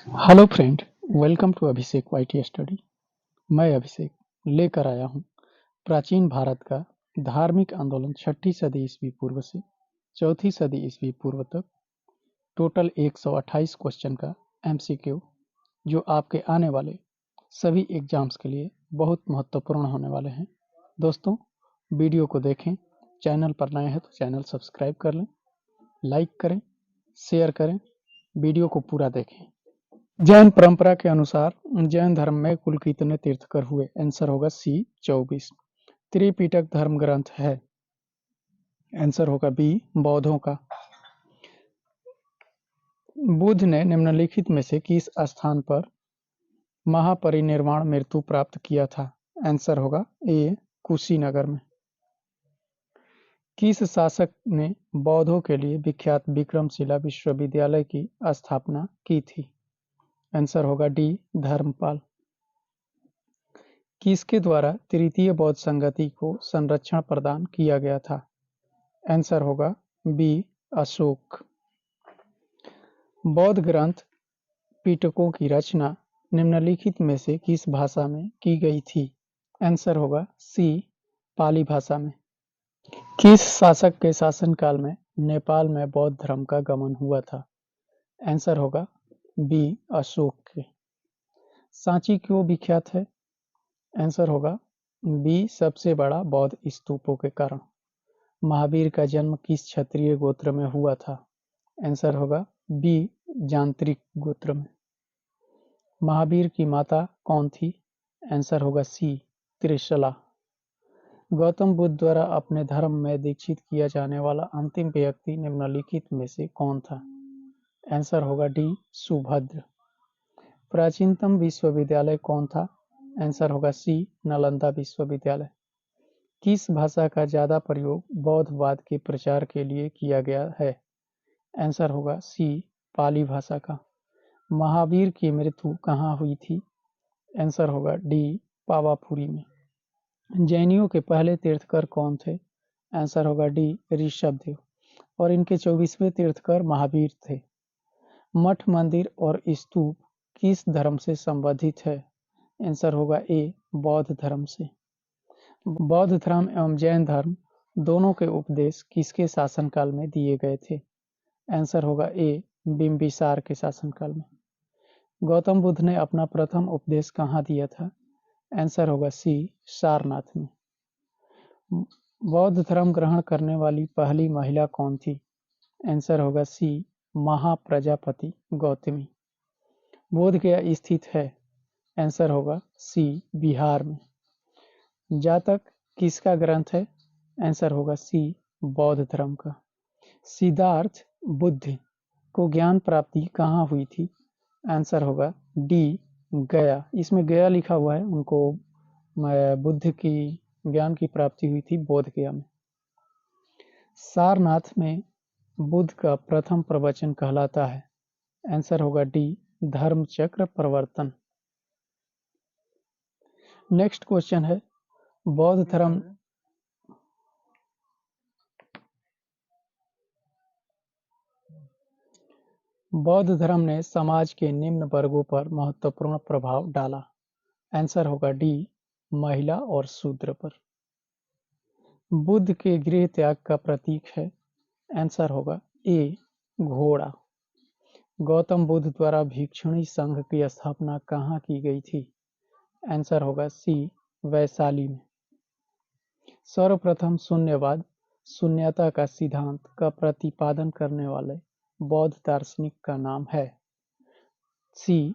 Hello friend, welcome to Abhishek YT study. मैं अभिषेक लेकर आया हूँ प्राचीन भारत का धार्मिक आंदोलन 6ठी सदी ईस्वी पूर्व से 4थी सदी ईस्वी पूर्व तक टोटल 128 क्वेश्चन का एमसीक्यू, जो आपके आने वाले सभी एग्जाम्स के लिए बहुत महत्वपूर्ण होने वाले हैं। दोस्तों, वीडियो को देखें, चैनल पर नए हैं तो चैनल सब्सक्राइब कर लें, लाइक करें, शेयर करें, वीडियो को पूरा देखें। जैन परंपरा के अनुसार जैन धर्म में कुल कितने तीर्थकर हुए? आंसर होगा सी 24। त्रिपिटक धर्म ग्रंथ है? आंसर होगा बी बौद्धों का। बुद्ध ने निम्नलिखित में से किस स्थान पर महापरिनिर्वाण मृत्यु प्राप्त किया था? आंसर होगा ए कुशीनगर में। किस शासक ने बौद्धों के लिए विख्यात विक्रमशिला विश्वविद्यालय की स्थापना की थी? आंसर होगा डी धर्मपाल। किसके द्वारा तृतीय बौद्ध संगति को संरक्षण प्रदान किया गया था? आंसर होगा बी अशोक। बौद्ध ग्रंथ पिटकों की रचना निम्नलिखित में से किस भाषा में की गई थी? आंसर होगा सी पाली भाषा में। किस शासक के शासनकाल में नेपाल में बौद्ध धर्म का गमन हुआ था? आंसर होगा बी अशोक के। सांची क्यों विख्यात है? आंसर होगा बी सबसे बड़ा बौद्ध स्तूपों के कारण। महावीर का जन्म किस क्षत्रिय गोत्र में हुआ था? आंसर होगा बी यांत्रिक गोत्र में। महावीर की माता कौन थी? आंसर होगा सी त्रिशला। गौतम बुद्ध द्वारा अपने धर्म में दीक्षित किया जाने वाला अंतिम व्यक्ति निम्नलिखित में से कौन था? आंसर होगा डी सुभद्र। प्राचीनतम विश्वविद्यालय कौन था? आंसर होगा सी नालंदा विश्वविद्यालय। किस भाषा का ज्यादा प्रयोग बौद्धवाद के प्रचार के लिए किया गया है? आंसर होगा सी पाली भाषा का। महावीर की मृत्यु कहाँ हुई थी? आंसर होगा डी पावापुरी में। जैनियों के पहले तीर्थकर कौन थे? आंसर होगा डी ऋषभदेव। और इनके 24वें तीर्थकर महावीर थे। मठ, मंदिर और स्तूप किस धर्म से संबंधित है? आंसर होगा ए बौद्ध धर्म से। बौद्ध धर्म एवं जैन धर्म दोनों के उपदेश किसके शासनकाल में दिए गए थे? आंसर होगा ए बिंबिसार के शासनकाल में। गौतम बुद्ध ने अपना प्रथम उपदेश कहाँ दिया था? आंसर होगा सी सारनाथ में। बौद्ध धर्म ग्रहण करने वाली पहली महिला कौन थी? आंसर होगा सी महाप्रजापति गौतमी। बोध गया स्थित है? आंसर होगा सी बिहार में। जातक किसका ग्रंथ है? आंसर होगा सी बौद्ध धर्म का। सिद्धार्थ बुद्ध को ज्ञान प्राप्ति कहाँ हुई थी? आंसर होगा डी गया। इसमें गया लिखा हुआ है, उनको बुद्ध की ज्ञान की प्राप्ति हुई थी बोध गया में। सारनाथ में बुद्ध का प्रथम प्रवचन कहलाता है? आंसर होगा डी धर्मचक्र प्रवर्तन। नेक्स्ट क्वेश्चन है, बौद्ध धर्म ने समाज के निम्न वर्गों पर महत्वपूर्ण प्रभाव डाला? आंसर होगा डी महिला और शूद्र पर। बुद्ध के गृह त्याग का प्रतीक है? आंसर होगा ए घोड़ा। गौतम बुद्ध द्वारा भिक्षुणी संघ की स्थापना कहाँ की गई थी? आंसर होगा सी वैशाली में। सर्वप्रथम शून्यवाद, शून्यता का सिद्धांत का प्रतिपादन करने वाले बौद्ध दार्शनिक का नाम है? सी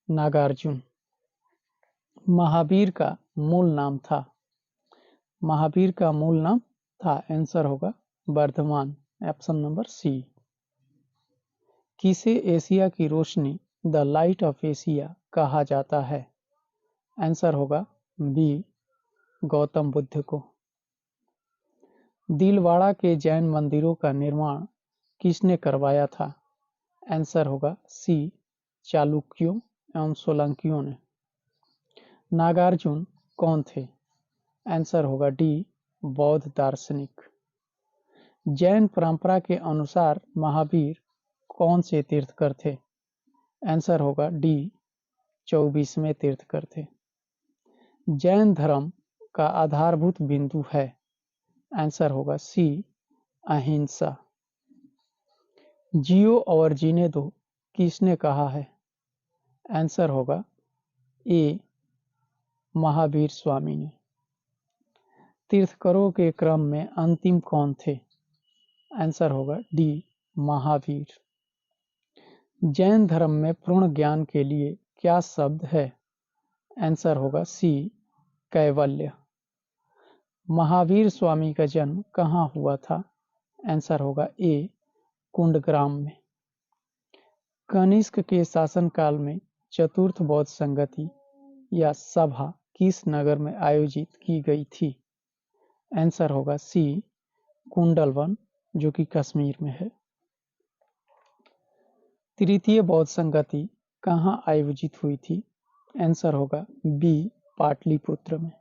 नागार्जुन। महावीर का मूल नाम था? महावीर का मूल नाम था, आंसर होगा वर्धमान, ऑप्शन नंबर सी। किसे एशिया की रोशनी, द लाइट ऑफ एशिया कहा जाता है? आंसर होगा बी गौतम बुद्ध को। दिलवाड़ा के जैन मंदिरों का निर्माण किसने करवाया था? आंसर होगा सी चालुक्यों एवं सोलंकियों ने। नागार्जुन कौन थे? आंसर होगा डी बौद्ध दार्शनिक। जैन परंपरा के अनुसार महावीर कौन से तीर्थकर थे? आंसर होगा डी 24वें तीर्थकर थे। जैन धर्म का आधारभूत बिंदु है। आंसर होगा सी अहिंसा। जियो और जीने दो किसने कहा है? आंसर होगा ए महावीर स्वामी ने। तीर्थकरों के क्रम में अंतिम कौन थे? आंसर होगा डी महावीर। जैन धर्म में पूर्ण ज्ञान के लिए क्या शब्द है? आंसर होगा सी कैवल्य। महावीर स्वामी का जन्म कहाँ हुआ था? आंसर होगा ए कुंडग्राम में। कनिष्क के शासनकाल में चतुर्थ बौद्ध संगति या सभा किस नगर में आयोजित की गई थी? आंसर होगा सी कुंडलवन, जो कि कश्मीर में है। तृतीय बौद्ध संगति कहाँ आयोजित हुई थी? आंसर होगा बी पाटलिपुत्र में।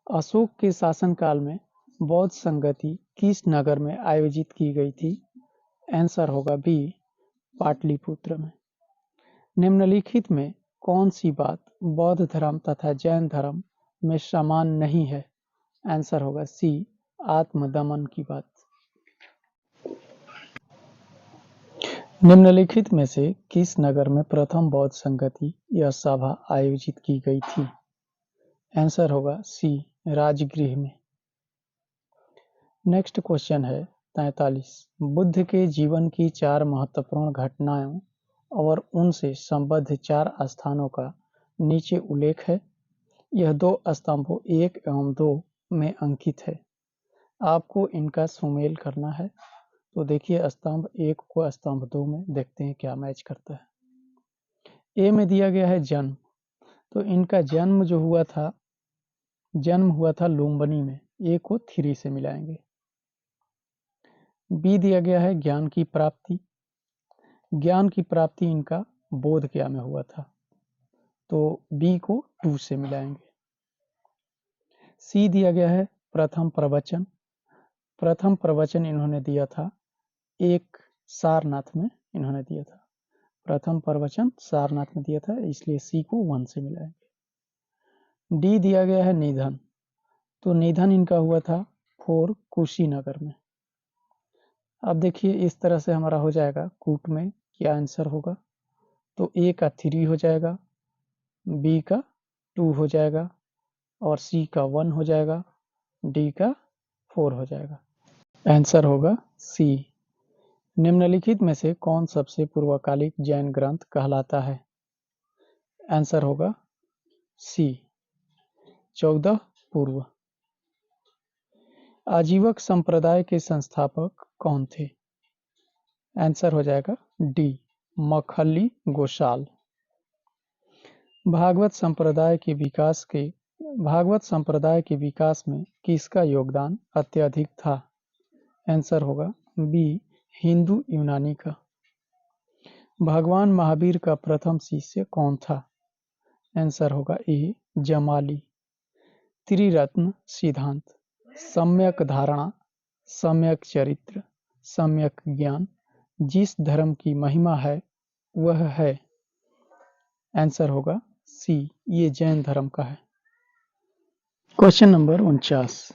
अशोक के शासनकाल में बौद्ध संगति किस नगर में आयोजित की गई थी? आंसर होगा बी पाटलिपुत्र में। निम्नलिखित में कौन सी बात बौद्ध धर्म तथा जैन धर्म में समान नहीं है? आंसर होगा सी आत्मदमन की बात। निम्नलिखित में से किस नगर में प्रथम बौद्ध संगति या सभा आयोजित की गई थी? आंसर होगा सी राजगृह में। नेक्स्ट क्वेश्चन है 43। बुद्ध के जीवन की 4 महत्वपूर्ण घटनाओं और उनसे संबद्ध 4 स्थानों का नीचे उल्लेख है। यह 2 स्तंभों 1 एवं 2 में अंकित है। आपको इनका सुमेल करना है। तो देखिए स्तंभ 1 को स्तंभ 2 में देखते हैं क्या मैच करता है। ए में दिया गया है जन्म, तो इनका जन्म हुआ था लुम्बिनी में। ए को 3 से मिलाएंगे। बी दिया गया है ज्ञान की प्राप्ति। ज्ञान की प्राप्ति इनका बोध गया में हुआ था, तो बी को 2 से मिलाएंगे। सी दिया गया है प्रथम प्रवचन। प्रथम प्रवचन इन्होंने दिया था एक सारनाथ में इन्होंने दिया था। प्रथम प्रवचन सारनाथ में दिया था, इसलिए सी को 1 से मिलाएंगे। डी दिया गया है निधन, तो निधन इनका हुआ था 4 कुशीनगर में। अब देखिए इस तरह से हमारा हो जाएगा कूट में क्या आंसर होगा। तो ए का 3 हो जाएगा, बी का 2 हो जाएगा और सी का 1 हो जाएगा, डी का 4 हो जाएगा। आंसर होगा सी। निम्नलिखित में से कौन सबसे पूर्वकालिक जैन ग्रंथ कहलाता है? आंसर होगा सी 14 पूर्व। आजीवक संप्रदाय के संस्थापक कौन थे? आंसर हो जाएगा डी मखल्ली गोशाल। भागवत संप्रदाय के विकास में किसका योगदान अत्यधिक था? आंसर होगा बी हिंदू यूनानी का। भगवान महावीर का प्रथम शिष्य कौन था? आंसर होगा ए जमाली। त्रिरत्न सिद्धांत, सम्यक धारणा, सम्यक चरित्र, सम्यक ज्ञान जिस धर्म की महिमा है वह है। आंसर होगा सी, ये जैन धर्म का है। Question number 49।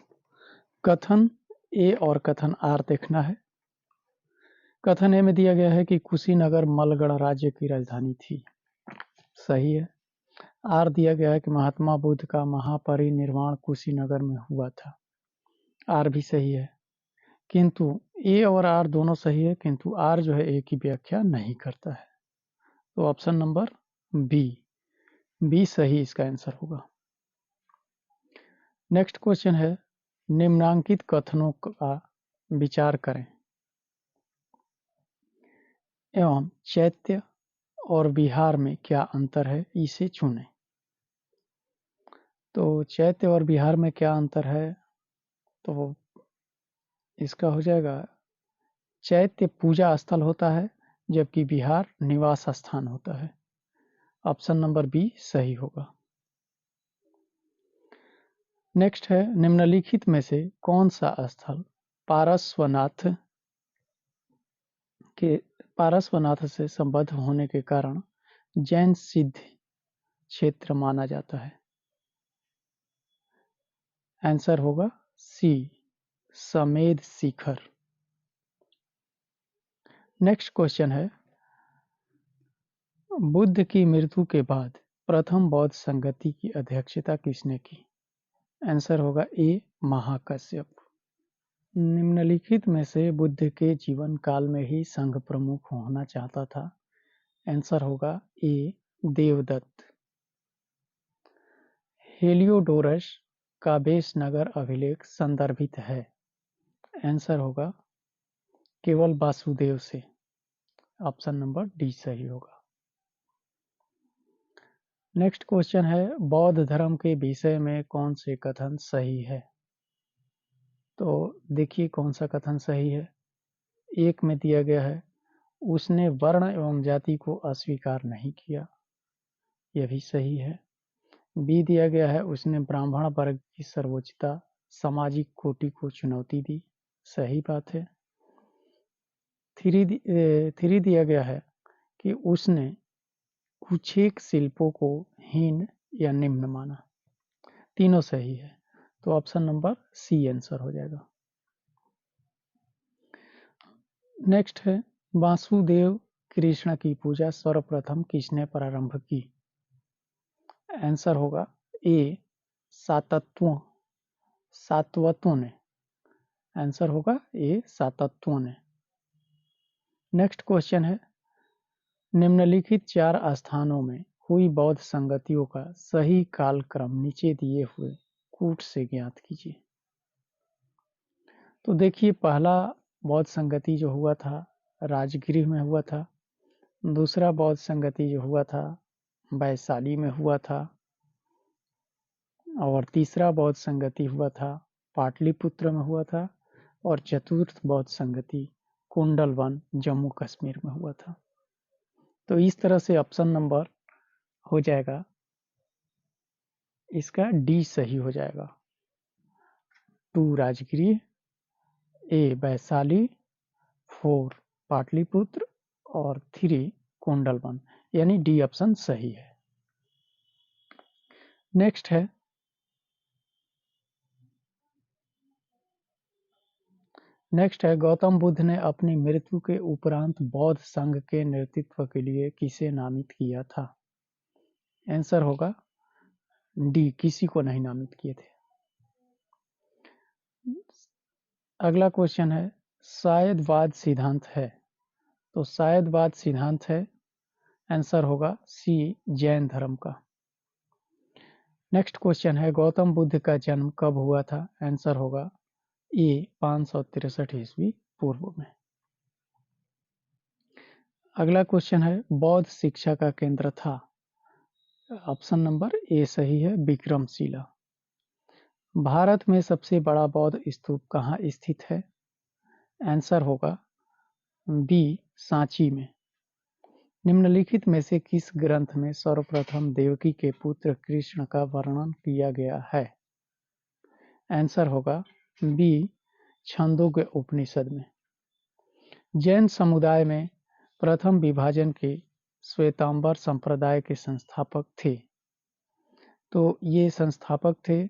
कथन ए और कथन आर देखना है। कथन ए में दिया गया है कि कुशीनगर मलगढ़ राज्य की राजधानी थी। सही है। आर दिया गया है कि महात्मा बुद्ध का महापरिनिर्वाण कुशीनगर में हुआ था। आर भी सही है, किंतु ए और आर दोनों सही है, किंतु आर जो है ए की व्याख्या नहीं करता है। तो ऑप्शन नंबर बी सही इसका आंसर होगा। नेक्स्ट क्वेश्चन है निम्नांकित कथनों का विचार करें एवं चैत्य और विहार में क्या अंतर है इसे चुनें। तो चैत्य और विहार में क्या अंतर है, तो इसका हो जाएगा चैत्य पूजा स्थल होता है जबकि विहार निवास स्थान होता है। ऑप्शन नंबर बी सही होगा। नेक्स्ट है निम्नलिखित में से कौन सा स्थल पारस्वनाथ के पारसवनाथ से संबद्ध होने के कारण जैन सिद्ध क्षेत्र माना जाता है। आंसर होगा सी, समेध शिखर। नेक्स्ट क्वेश्चन है, बुद्ध की मृत्यु के बाद प्रथम बौद्ध संगति की अध्यक्षता किसने की? आंसर होगा ए, महाकश्यप। निम्नलिखित में से बुद्ध के जीवन काल में ही संघ प्रमुख होना चाहता था? आंसर होगा ए, देवदत्त। हेलियोडोरस का बेस नगर अभिलेख संदर्भित है? आंसर होगा केवल वासुदेव से। ऑप्शन नंबर डी सही होगा। नेक्स्ट क्वेश्चन है, बौद्ध धर्म के विषय में कौन से कथन सही है? तो देखिए कौन सा कथन सही है। एक में दिया गया है, उसने वर्ण एवं जाति को अस्वीकार नहीं किया, यह भी सही है। बी दिया गया है, उसने ब्राह्मण वर्ग की सर्वोच्चता सामाजिक कोटि को चुनौती दी, सही बात है। थ्री दिया गया है कि उसने कुछेक शिल्पों को हीन या निम्न माना, तीनों सही है। तो ऑप्शन नंबर सी आंसर हो जाएगा। नेक्स्ट है, वासुदेव कृष्ण की पूजा सर्वप्रथम किसने प्रारंभ की? आंसर होगा ए, सातवतों ने। आंसर होगा ए, सातवतों ने। नेक्स्ट क्वेश्चन है, निम्नलिखित 4 स्थानों में हुई बौद्ध संगतियों का सही कालक्रम नीचे दिए हुए कूट से ज्ञात कीजिए। तो देखिए पहला बौद्ध संगति जो हुआ था राजगृह में हुआ था, दूसरा बौद्ध संगति जो हुआ था वैशाली में हुआ था, और तीसरा बौद्ध संगति हुआ था पाटलिपुत्र में हुआ था, और चतुर्थ बौद्ध संगति कुंडलवन जम्मू कश्मीर में हुआ था। तो इस तरह से ऑप्शन नंबर हो जाएगा इसका डी सही हो जाएगा। 2 राजगृह, ए वैशाली, 4 पाटलिपुत्र और 3 कुंडलवन, यानी डी ऑप्शन सही है। नेक्स्ट है, गौतम बुद्ध ने अपनी मृत्यु के उपरांत बौद्ध संघ के नेतृत्व के लिए किसे नामित किया था? आंसर होगा डी, किसी को नहीं नामित किए थे। अगला क्वेश्चन है, शायदवाद सिद्धांत है? तो शायदवाद सिद्धांत है, आंसर होगा सी, जैन धर्म का। नेक्स्ट क्वेश्चन है, गौतम बुद्ध का जन्म कब हुआ था? आंसर होगा ए, 563 ईस्वी पूर्व में। अगला क्वेश्चन है, बौद्ध शिक्षा का केंद्र था? ऑप्शन नंबर ए सही है, विक्रमशिला। भारत में सबसे बड़ा बौद्ध स्तूप कहाँ स्थित है? आंसर होगा बी, सांची में। निम्नलिखित में से किस ग्रंथ में सर्वप्रथम देवकी के पुत्र कृष्ण का वर्णन किया गया है? आंसर होगा बी, छंदोग्य उपनिषद में। जैन समुदाय में प्रथम विभाजन के श्वेतांबर संप्रदाय के संस्थापक थे? तो ये संस्थापक थे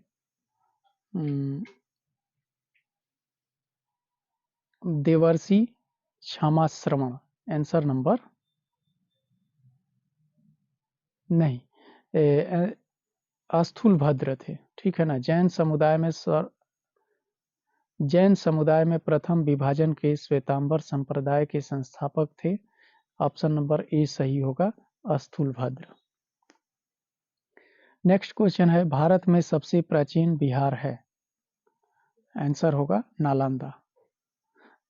देवर्षि क्षमाश्रवण। आंसर नंबर नहीं, स्थूलभद्र थे, ठीक है ना। जैन समुदाय में प्रथम विभाजन के श्वेतांबर संप्रदाय के संस्थापक थे। ऑप्शन नंबर ए सही होगा, स्थूलभद्र। नेक्स्ट क्वेश्चन है, भारत में सबसे प्राचीन विहार है? आंसर होगा नालंदा।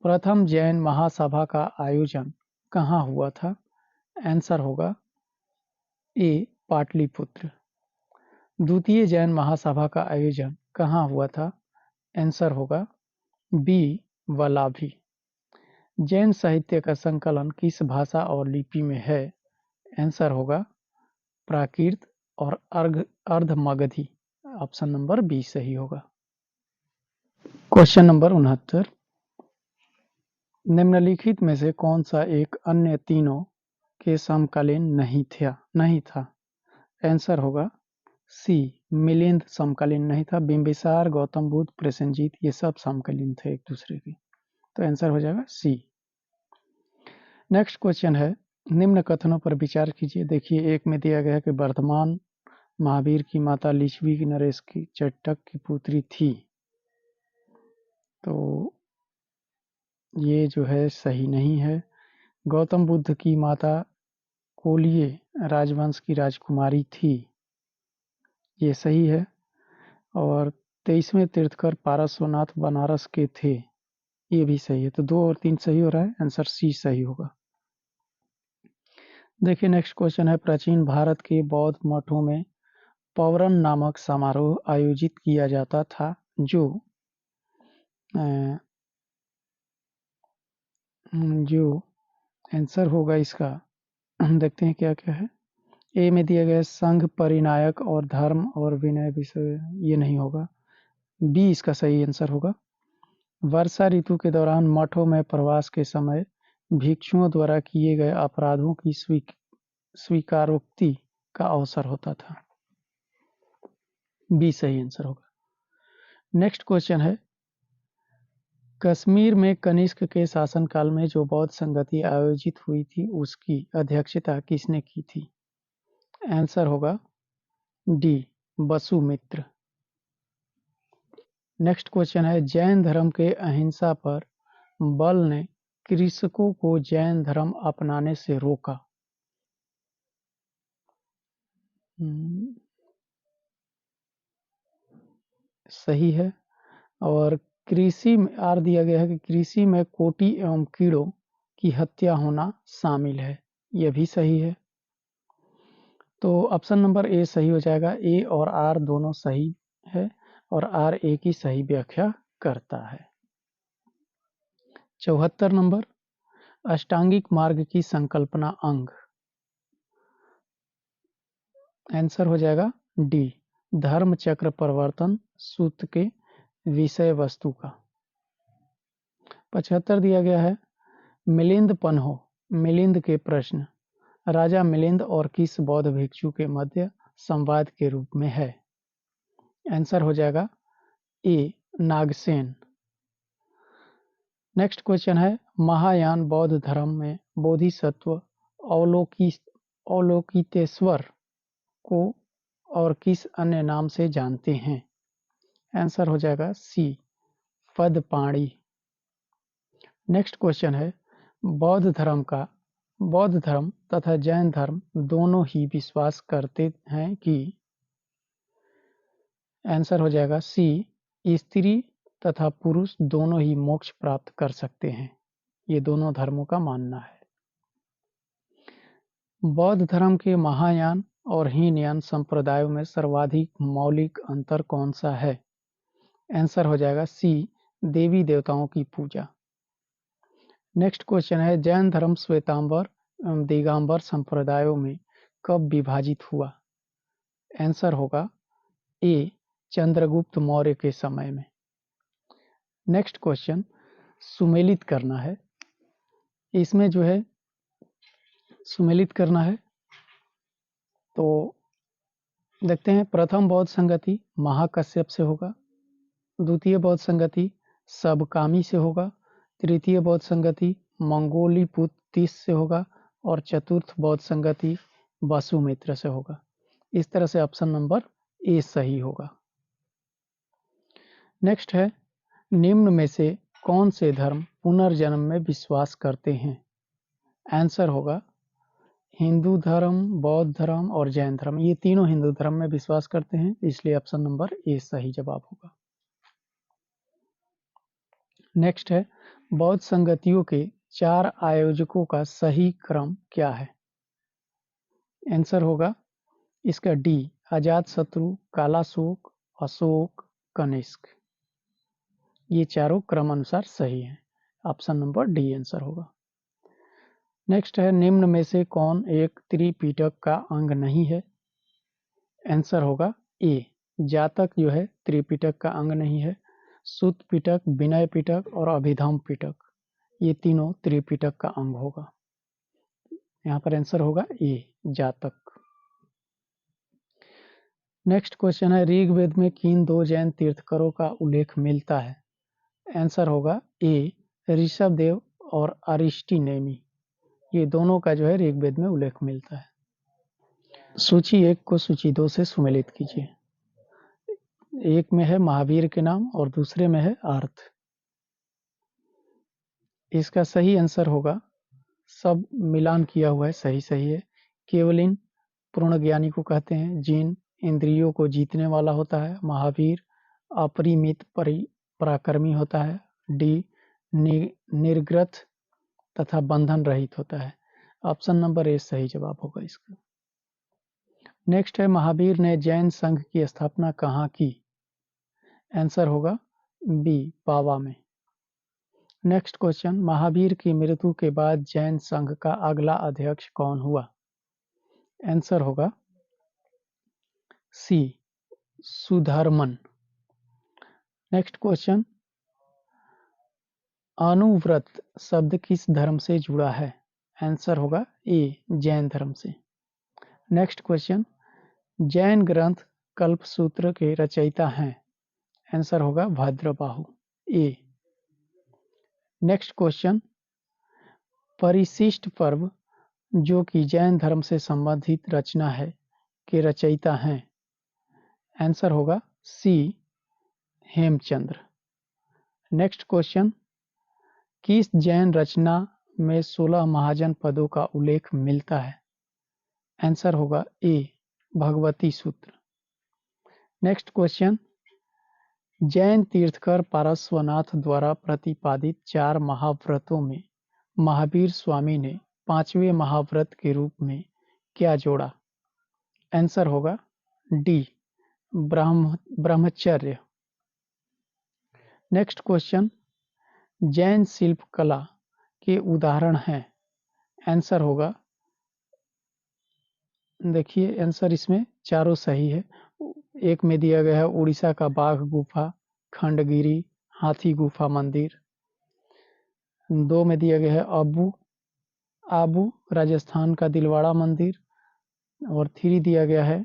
प्रथम जैन महासभा का आयोजन कहाँ हुआ था? आंसर होगा ए, पाटलिपुत्र। द्वितीय जैन महासभा का आयोजन कहाँ हुआ था? आंसर होगा बी, वल्लभी। जैन साहित्य का संकलन किस भाषा और लिपि में है? आंसर होगा प्राकृत और अर्धमगधी। ऑप्शन नंबर बी सही होगा। क्वेश्चन नंबर 69, निम्नलिखित में से कौन सा एक अन्य तीनों के समकालीन नहीं था? आंसर होगा सी, मिलिंद समकालीन नहीं था। बिंबिसार, गौतम बुद्ध, प्रसेनजीत ये सब समकालीन थे एक दूसरे के। तो आंसर हो जाएगा सी। नेक्स्ट क्वेश्चन है, निम्न कथनों पर विचार कीजिए। देखिए, एक में दिया गया है कि वर्धमान महावीर की माता लिच्छवी नरेश की चट्टक की पुत्री थी। तो ये जो है सही नहीं है। गौतम बुद्ध की माता कोलिय राजवंश की राजकुमारी थी, ये सही है। और 23वें तीर्थकर पारसोनाथ बनारस के थे, ये भी सही है। तो 2 और 3 सही हो रहा है, आंसर सी सही होगा। देखिए, नेक्स्ट क्वेश्चन है, प्राचीन भारत के बौद्ध मठों में पौरन नामक समारोह आयोजित किया जाता था, जो आंसर होगा इसका, देखते हैं क्या क्या है। ए में दिया गया संघ, परिनायक और धर्म और विनय विषय, ये नहीं होगा। बी इसका सही आंसर होगा। वर्षा ऋतु के दौरान मठों में प्रवास के समय भिक्षुओं द्वारा किए गए अपराधों की स्वीकारोक्ति का अवसर होता था। बी सही आंसर होगा। नेक्स्ट क्वेश्चन है, कश्मीर में कनिष्क के शासनकाल में जो बौद्ध संगति आयोजित हुई थी, उसकी अध्यक्षता किसने की थी? आंसर होगा डी, वसुमित्र। नेक्स्ट क्वेश्चन है, जैन धर्म के अहिंसा पर बल ने कृषकों को जैन धर्म अपनाने से रोका। सही है। और कृषि में आर दिया गया है कि कृषि में कोटि एवं कीड़ों की हत्या होना शामिल है, यह भी सही है। तो ऑप्शन नंबर ए सही हो जाएगा। ए और आर दोनों सही है और आर ए की सही व्याख्या करता है। 74 नंबर, अष्टांगिक मार्ग की संकल्पना अंग। आंसर हो जाएगा डी, धर्म चक्र प्रवर्तन सूत्र के विषय वस्तु का। 75 दिया गया है, मिलिंद पन्हो, मिलिंद के प्रश्न राजा मिलिंद और किस बौद्ध भिक्षु के मध्य संवाद के रूप में है? आंसर हो जाएगा ए, नागसेन। नेक्स्ट क्वेश्चन है, महायान बौद्ध धर्म में बोधिसत्व अवलोकितेश्वर को और किस अन्य नाम से जानते हैं? आंसर हो जाएगा सी, पदपाणि। नेक्स्ट क्वेश्चन है, बौद्ध धर्म तथा जैन धर्म दोनों ही विश्वास करते हैं कि? आंसर हो जाएगा सी, स्त्री तथा पुरुष दोनों ही मोक्ष प्राप्त कर सकते हैं, ये दोनों धर्मों का मानना है। बौद्ध धर्म के महायान और हीनयान संप्रदायों में सर्वाधिक मौलिक अंतर कौन सा है? आंसर हो जाएगा सी, देवी देवताओं की पूजा। नेक्स्ट क्वेश्चन है, जैन धर्म श्वेतांबर एवं दिगंबर संप्रदायों में कब विभाजित हुआ? आंसर होगा ए, चंद्रगुप्त मौर्य के समय में। नेक्स्ट क्वेश्चन सुमेलित करना है, इसमें जो है सुमेलित करना है। तो देखते हैं, प्रथम बौद्ध संगति महाकश्यप से होगा, द्वितीय बौद्ध संगति सबकामी से होगा, तृतीय बौद्ध संगति मंगोलीपुत्र से होगा और चतुर्थ बौद्ध संगति वसुमित्र से होगा। इस तरह से ऑप्शन नंबर ए सही होगा। नेक्स्ट है, निम्न में से कौन से धर्म पुनर्जन्म में विश्वास करते हैं? आंसर होगा हिंदू धर्म, बौद्ध धर्म और जैन धर्म, ये तीनों हिंदू धर्म में विश्वास करते हैं, इसलिए ऑप्शन नंबर ए सही जवाब होगा। नेक्स्ट है, बौद्ध संगतियों के 4 आयोजकों का सही क्रम क्या है? आंसर होगा इसका डी, अजातशत्रु, कालाशोक, अशोक, कनिष्क, ये चारों क्रम अनुसार सही है। ऑप्शन नंबर डी आंसर होगा। नेक्स्ट है, निम्न में से कौन एक त्रिपिटक का अंग नहीं है? आंसर होगा ए, जातक जो है त्रिपिटक का अंग नहीं है। सूत पिटक, विनय पिटक और अभिधम पिटक, ये तीनों त्रिपिटक का अंग होगा। यहाँ पर आंसर होगा ए, जातक। नेक्स्ट क्वेश्चन है, ऋग्वेद में किन दो जैन तीर्थंकरों का उल्लेख मिलता है? आंसर होगा ए, ऋषभदेव और अरिष्टनेमी। ये दोनों का जो है ऋग्वेद में उल्लेख मिलता है। सूची 1 को सूची 2 से सुमेलित कीजिए। एक में है महावीर के नाम और दूसरे में है अर्थ। इसका सही आंसर होगा, सब मिलान किया हुआ है, सही सही है। केवलिन पूर्ण ज्ञानी को कहते हैं। जिन इंद्रियों को जीतने वाला होता है। महावीर अपरिमित पराक्रमी होता है। डी, निर्ग्रथ तथा बंधन रहित होता है। ऑप्शन नंबर ए सही जवाब होगा इसका। नेक्स्ट है, महावीर ने जैन संघ की स्थापना कहाँ की? आंसर होगा बी, पावा में। नेक्स्ट क्वेश्चन, महावीर की मृत्यु के बाद जैन संघ का अगला अध्यक्ष कौन हुआ? आंसर होगा सी, सुधर्मन। नेक्स्ट क्वेश्चन, अनुव्रत शब्द किस धर्म से जुड़ा है? आंसर होगा ए, जैन धर्म से। नेक्स्ट क्वेश्चन, जैन ग्रंथ कल्पसूत्र के रचयिता हैं? आंसर होगा भद्रबाहु, ए। नेक्स्ट क्वेश्चन, परिशिष्ट पर्व जो कि जैन धर्म से संबंधित रचना है के रचयिता हैं? आंसर होगा सी, हेमचंद्र। नेक्स्ट क्वेश्चन, किस जैन रचना में 16 महाजन पदों का उल्लेख मिलता है? आंसर होगा ए, भगवती सूत्र। नेक्स्ट क्वेश्चन, जैन तीर्थकर पार्श्वनाथ द्वारा प्रतिपादित 4 महाव्रतों में महावीर स्वामी ने 5वें महाव्रत के रूप में क्या जोड़ा? आंसर होगा डी, ब्रह्मचर्य। नेक्स्ट क्वेश्चन, जैन शिल्प कला के उदाहरण हैं? आंसर होगा, देखिए आंसर इसमें चारों सही है। एक में दिया गया है उड़ीसा का बाघ गुफा, खंडगिरी, हाथी गुफा मंदिर। 2 में दिया गया है आबू राजस्थान का दिलवाड़ा मंदिर। और 3 दिया गया है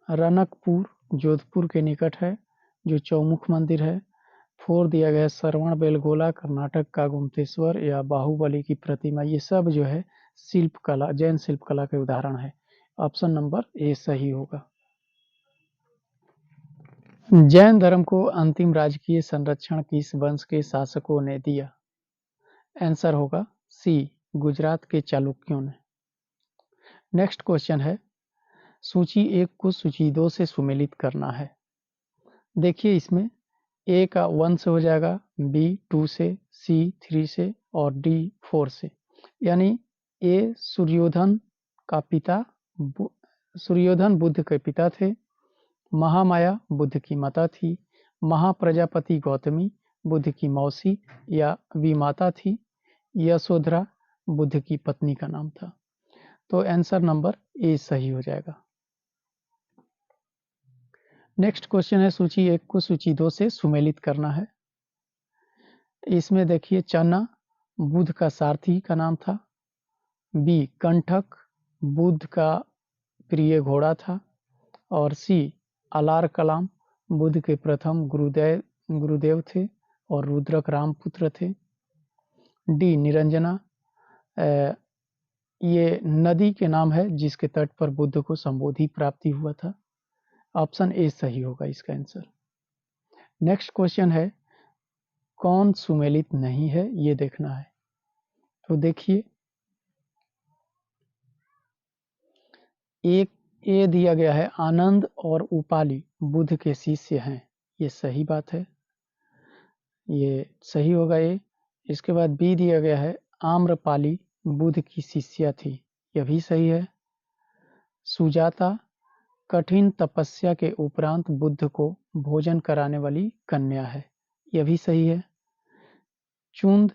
रनकपुर जोधपुर के निकट है, जो चौमुख मंदिर है। 4 दिया गया है श्रवण बेलगोला कर्नाटक का गुमतेश्वर या बाहुबली की प्रतिमा। ये सब जो है शिल्प कला, जैन शिल्प कला के उदाहरण है। ऑप्शन नंबर ए सही होगा। जैन धर्म को अंतिम राजकीय संरक्षण किस वंश के शासकों ने दिया? आंसर होगा सी, गुजरात के चालुक्यों ने। नेक्स्ट क्वेश्चन है, सूची 1 को सूची 2 से सुमेलित करना है। देखिए इसमें ए का 1 से हो जाएगा, बी 2 से, सी 3 से और डी 4 से। यानी ए सूर्योधन बुद्ध के पिता थे। महामाया बुद्ध की माता थी। महाप्रजापति गौतमी बुद्ध की मौसी या विमाता थी। यशोधरा बुद्ध की पत्नी का नाम था। तो आंसर नंबर ए सही हो जाएगा। नेक्स्ट क्वेश्चन है, सूची 1 को सूची 2 से सुमेलित करना है। इसमें देखिए, चना बुद्ध का सारथी का नाम था। बी, कंठक बुद्ध का प्रिय घोड़ा था। और सी, अलार कलाम बुद्ध के प्रथम गुरुदेव थे और रुद्रक राम पुत्र थे। डी, निरंजना ये नदी के नाम है जिसके तट पर बुद्ध को संबोधि प्राप्ति हुआ था। ऑप्शन ए सही होगा इसका आंसर। नेक्स्ट क्वेश्चन है, कौन सुमेलित नहीं है ये देखना है। तो देखिए, एक ए दिया गया है, आनंद और उपाली बुद्ध के शिष्य हैं। ये सही बात है, ये सही होगा ए। इसके बाद बी दिया गया है, आम्रपाली बुद्ध की शिष्या थी। यह भी सही है। सुजाता कठिन तपस्या के उपरांत बुद्ध को भोजन कराने वाली कन्या है। यह भी सही है। चुंद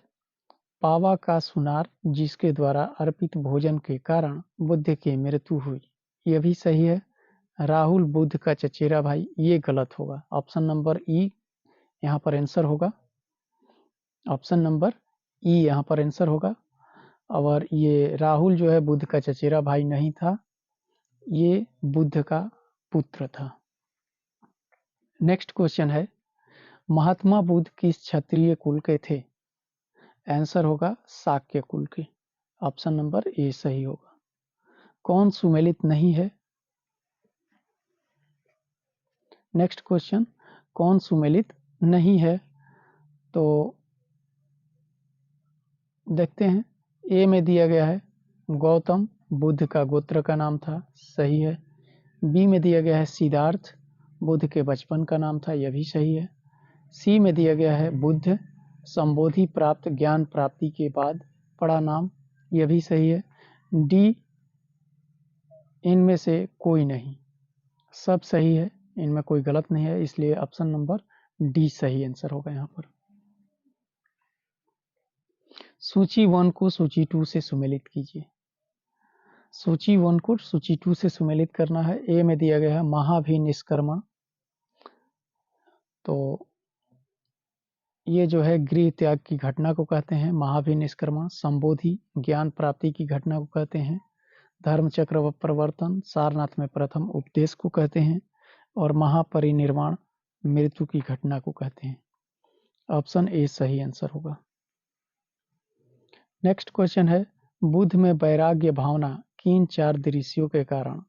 पावा का सुनार जिसके द्वारा अर्पित भोजन के कारण बुद्ध की मृत्यु हुई। यह भी सही है। राहुल बुद्ध का चचेरा भाई, ये गलत होगा। ऑप्शन नंबर ई यहाँ पर आंसर होगा। ऑप्शन नंबर ई यहाँ पर आंसर होगा। और ये राहुल जो है बुद्ध का चचेरा भाई नहीं था, ये बुद्ध का पुत्र था। नेक्स्ट क्वेश्चन है, महात्मा बुद्ध किस क्षत्रिय कुल के थे? आंसर होगा शाक्य कुल के। ऑप्शन नंबर ए सही होगा। कौन सुमेलित नहीं है? नेक्स्ट क्वेश्चन, कौन सुमेलित नहीं है? तो देखते हैं। ए में दिया गया है गौतम, बुद्ध का गोत्र का नाम था, सही है। बी में दिया गया है सिद्धार्थ, बुद्ध के बचपन का नाम था, यह भी सही है। सी में दिया गया है बुद्ध संबोधि प्राप्त ज्ञान प्राप्ति के बाद पड़ा नाम, यह भी सही है। डी, इनमें से कोई नहीं, सब सही है, इनमें कोई गलत नहीं है, इसलिए ऑप्शन नंबर डी सही आंसर होगा यहाँ पर। सूची 1 को सूची 2 से सुमेलित कीजिए। सूची 1 को सूची 2 से सुमेलित करना है। ए में दिया गया है महाभिनिष्क्रमण, तो ये जो है गृह त्याग की घटना को कहते हैं महाभिनिष्क्रमण। संबोधि ज्ञान प्राप्ति की घटना को कहते हैं धर्मचक्र प्रवर्तन। सारनाथ में प्रथम उपदेश को कहते हैं। और महापरिनिर्वाण मृत्यु की घटना को कहते हैं। ऑप्शन ए सही आंसर होगा। नेक्स्ट क्वेश्चन है, बुद्ध में वैराग्य भावना किन 4 दृश्यों के कारण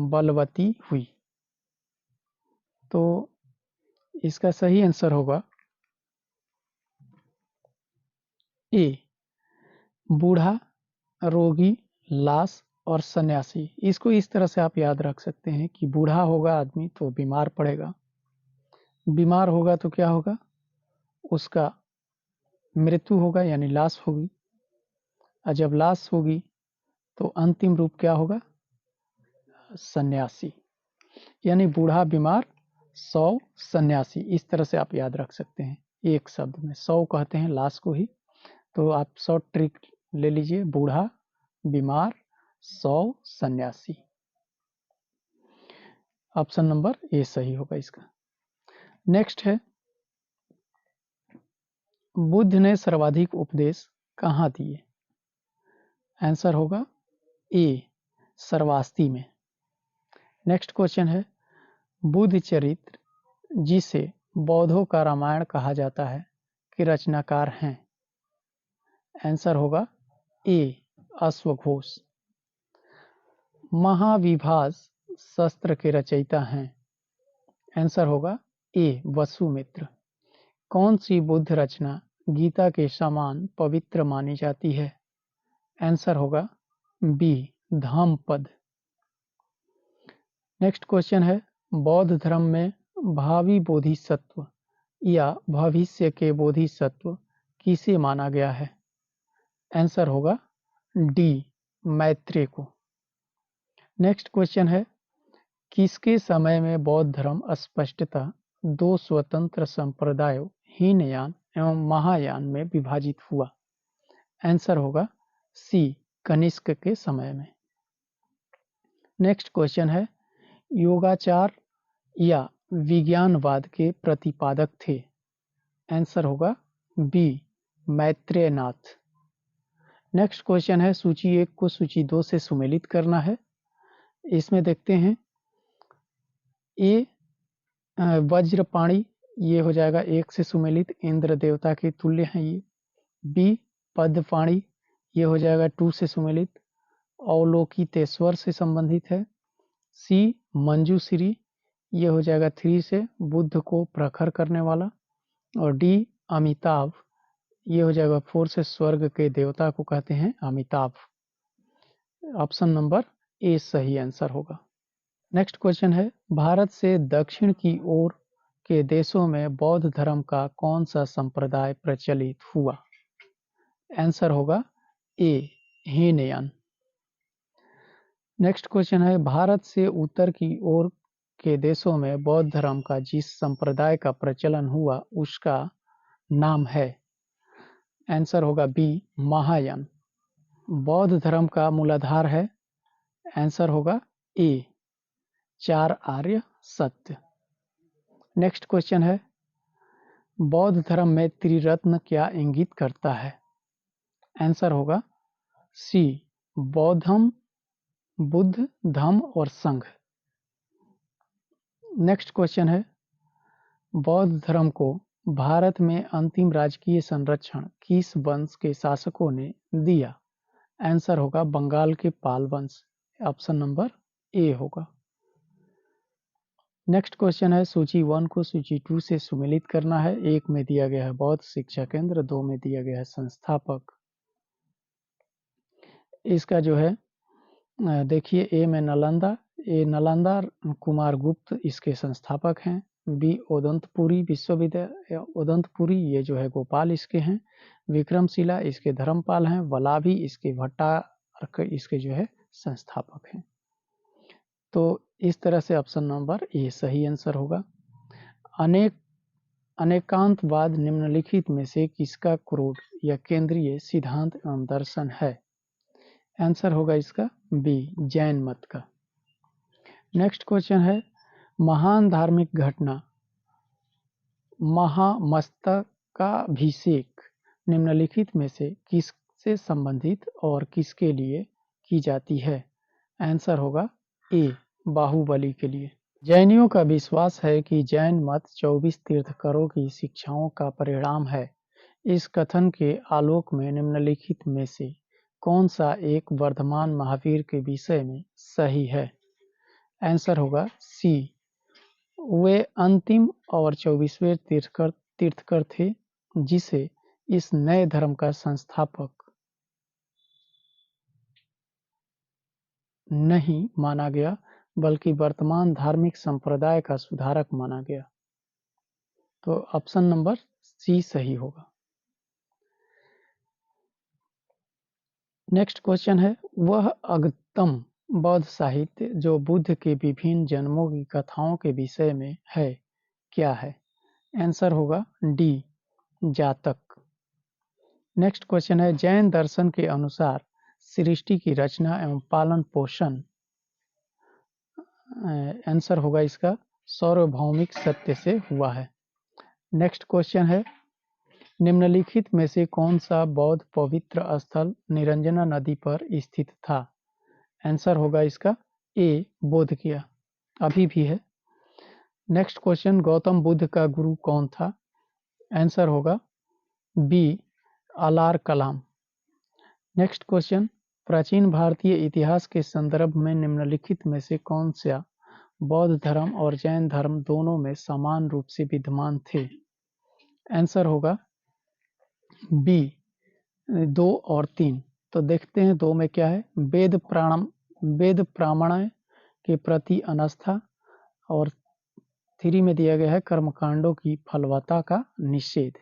बलवती हुई? तो इसका सही आंसर होगा ए, बूढ़ा, रोगी, लाश और सन्यासी। इसको इस तरह से आप याद रख सकते हैं कि बूढ़ा होगा आदमी तो बीमार पड़ेगा, बीमार होगा तो क्या होगा, उसका मृत्यु होगा यानी लाश होगी, और जब लाश होगी तो अंतिम रूप क्या होगा, सन्यासी। यानी बूढ़ा, बीमार, 100, सन्यासी, इस तरह से आप याद रख सकते हैं एक शब्द में। 100 कहते हैं लाश को ही, तो आप शॉर्ट ट्रिक ले लीजिए, बूढ़ा, बीमार, 100, सन्यासी। ऑप्शन नंबर ए सही होगा इसका। नेक्स्ट है, बुद्ध ने सर्वाधिक उपदेश कहाँ दिए? आंसर होगा ए, सर्वास्ती में। नेक्स्ट क्वेश्चन है, बुद्ध चरित्र जिसे बौद्धों का रामायण कहा जाता है के रचनाकार हैं? आंसर होगा ए, अश्वघोष। महाविभास शस्त्र के रचयिता हैं? आंसर होगा ए, वसुमित्र। कौन सी बुद्ध रचना गीता के समान पवित्र मानी जाती है? आंसर होगा बी, धम्मपद। नेक्स्ट क्वेश्चन है, बौद्ध धर्म में भावी बोधिसत्व या भविष्य के बोधिसत्व किसे माना गया है? आंसर होगा डी, मैत्रेय को। नेक्स्ट क्वेश्चन है, किसके समय में बौद्ध धर्म स्पष्टतः 2 स्वतंत्र संप्रदायों हीनयान एवं महायान में विभाजित हुआ? आंसर होगा सी, कनिष्क के समय में। नेक्स्ट क्वेश्चन है, योगाचार या विज्ञानवाद के प्रतिपादक थे? आंसर होगा बी, मैत्रेयनाथ। नेक्स्ट क्वेश्चन है, सूची 1 को सूची 2 से सुमेलित करना है। इसमें देखते हैं, ए वज्रपाणी, ये हो जाएगा 1 से सुमेलित, इंद्र देवता के तुल्य हैं ये। बी, पद्मपाणी, ये हो जाएगा 2 से सुमेलित, अवलोकितेश्वर से संबंधित है। सी, मंजूश्री, ये हो जाएगा 3 से, बुद्ध को प्रखर करने वाला। और डी, अमिताभ, ये हो जाएगा 4 से, स्वर्ग के देवता को कहते हैं अमिताभ। ऑप्शन नंबर ए सही आंसर होगा। नेक्स्ट क्वेश्चन है, भारत से दक्षिण की ओर के देशों में बौद्ध धर्म का कौन सा संप्रदाय प्रचलित हुआ? आंसर होगा ए, हीनयान। नेक्स्ट क्वेश्चन है, भारत से उत्तर की ओर के देशों में बौद्ध धर्म का जिस संप्रदाय का प्रचलन हुआ उसका नाम है? आंसर होगा बी, महायान। बौद्ध धर्म का मूलाधार है? आंसर होगा ए, 4 आर्य सत्य। नेक्स्ट क्वेश्चन है, बौद्ध धर्म में त्रिरत्न क्या इंगित करता है? आंसर होगा सी, बौद्धम, बुद्ध, धम्म और संघ। नेक्स्ट क्वेश्चन है, बौद्ध धर्म को भारत में अंतिम राजकीय संरक्षण किस वंश के शासकों ने दिया? आंसर होगा बंगाल के पाल वंश। ऑप्शन नंबर ए होगा। नेक्स्ट क्वेश्चन है, सूची 1 को सूची 2 से सुमेलित करना है। 1 में दिया गया है बौद्ध शिक्षा केंद्र, 2 में दिया गया है संस्थापक। इसका जो है देखिए, ए में नालंदा, नालंदा कुमार गुप्त इसके संस्थापक हैं। बी ओदंतपुरी विश्वविद्यालय, ओदंतपुरी ये जो है गोपाल इसके हैं। विक्रमशिला इसके धर्मपाल हैं। वल्लभी इसके भट्टारक इसके जो है संस्थापक हैं। तो इस तरह से ऑप्शन नंबर ए सही आंसर होगा। अनेकांतवाद निम्नलिखित में से किसका क्रोध या केंद्रीय सिद्धांत एवं दर्शन है? आंसर होगा इसका बी, जैन मत का। नेक्स्ट क्वेश्चन है, महान धार्मिक घटना महामस्तकाभिषेक निम्नलिखित में से किससे संबंधित और किसके लिए की जाती है? आंसर होगा ए, बाहुबली के लिए। जैनियों का विश्वास है कि जैन मत 24 तीर्थंकरों की शिक्षाओं का परिणाम है। इस कथन के आलोक में निम्नलिखित में से कौन सा एक वर्धमान महावीर के विषय में सही है? आंसर होगा सी, वे अंतिम और 24वें तीर्थकर थे जिसे इस नए धर्म का संस्थापक नहीं माना गया बल्कि वर्तमान धार्मिक संप्रदाय का सुधारक माना गया। तो ऑप्शन नंबर सी सही होगा। नेक्स्ट क्वेश्चन है, वह अगतम बौद्ध साहित्य जो बुद्ध के विभिन्न जन्मों की कथाओं के विषय में है क्या है? आंसर होगा डी, जातक। नेक्स्ट क्वेश्चन है, जैन दर्शन के अनुसार सृष्टि की रचना एवं पालन पोषण आंसर होगा इसका सार्वभौमिक सत्य से हुआ है। नेक्स्ट क्वेश्चन है, निम्नलिखित में से कौन सा बौद्ध पवित्र स्थल निरंजना नदी पर स्थित था? आंसर होगा इसका ए, बोध गया, अभी भी है। नेक्स्ट क्वेश्चन, गौतम बुद्ध का गुरु कौन था? आंसर होगा बी, अलार कलाम। नेक्स्ट क्वेश्चन, प्राचीन भारतीय इतिहास के संदर्भ में निम्नलिखित में से कौन सा बौद्ध धर्म और जैन धर्म दोनों में समान रूप से विद्यमान थे? आंसर होगा बी, 2 और 3। तो देखते हैं 2 में क्या है, वेद प्रामाण्य के प्रति अनास्था और 3 में दिया गया है कर्मकांडों की फलवत्ता का निषेध।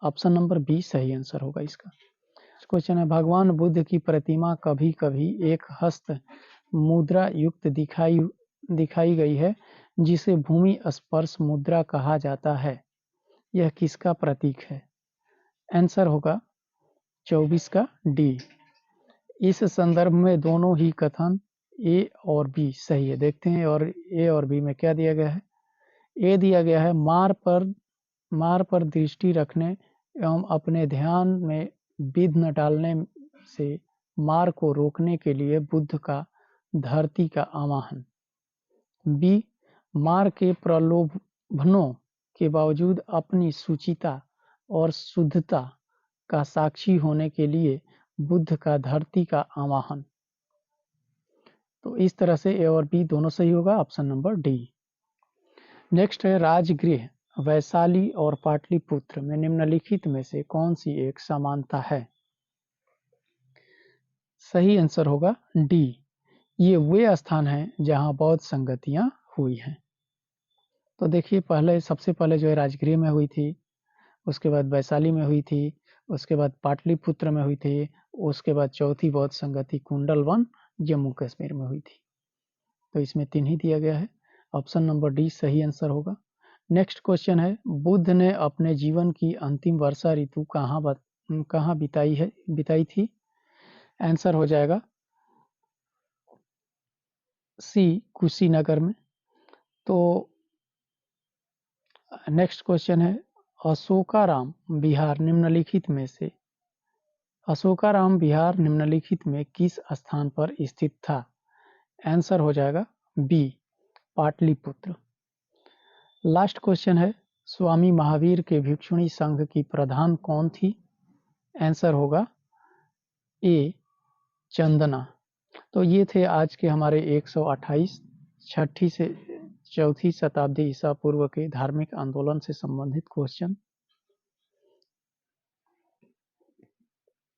ऑप्शन नंबर बी सही आंसर होगा इसका। क्वेश्चन है, भगवान बुद्ध की प्रतिमा कभी कभी एक हस्त मुद्रा युक्त दिखाई गई है जिसे भूमि स्पर्श मुद्रा कहा जाता है, यह किसका प्रतीक है? आंसर होगा 24 का डी। इस संदर्भ में दोनों ही कथन ए और बी सही है। देखते हैं और ए और बी में क्या दिया गया है। ए दिया गया है, मार पर दृष्टि रखने एवं अपने ध्यान में विघ्न डालने से मार को रोकने के लिए बुद्ध का धरती का आवाहन। बी, मार के प्रलोभनों के बावजूद अपनी शुचिता और शुद्धता का साक्षी होने के लिए बुद्ध का धरती का आवाहन। तो इस तरह से ए और बी दोनों सही होगा, ऑप्शन नंबर डी। नेक्स्ट है, राजगृह वैशाली और पाटलिपुत्र में निम्नलिखित में से कौन सी एक समानता है? सही आंसर होगा डी, ये वे स्थान हैं जहां बौद्ध संगतियां हुई हैं। तो देखिए, सबसे पहले जो है राजगृह में हुई थी, उसके बाद वैशाली में हुई थी, उसके बाद पाटलिपुत्र में हुई थी, उसके बाद चौथी बौद्ध संगति कुंडलवन जम्मू कश्मीर में हुई थी। तो इसमें 3 ही दिया गया है, ऑप्शन नंबर डी सही आंसर होगा। नेक्स्ट क्वेश्चन है, बुद्ध ने अपने जीवन की अंतिम वर्षा ऋतु कहाँ बिताई थी? आंसर हो जाएगा सी, कुशीनगर में। तो नेक्स्ट क्वेश्चन है, अशोकाराम बिहार निम्नलिखित में किस स्थान पर स्थित था? आंसर हो जाएगा बी, पाटलिपुत्र। लास्ट क्वेश्चन है, स्वामी महावीर के भिक्षुणी संघ की प्रधान कौन थी? आंसर होगा ए, चंदना। तो ये थे आज के हमारे 128 छठी से चौथी शताब्दी ईसा पूर्व के धार्मिक आंदोलन से संबंधित क्वेश्चन।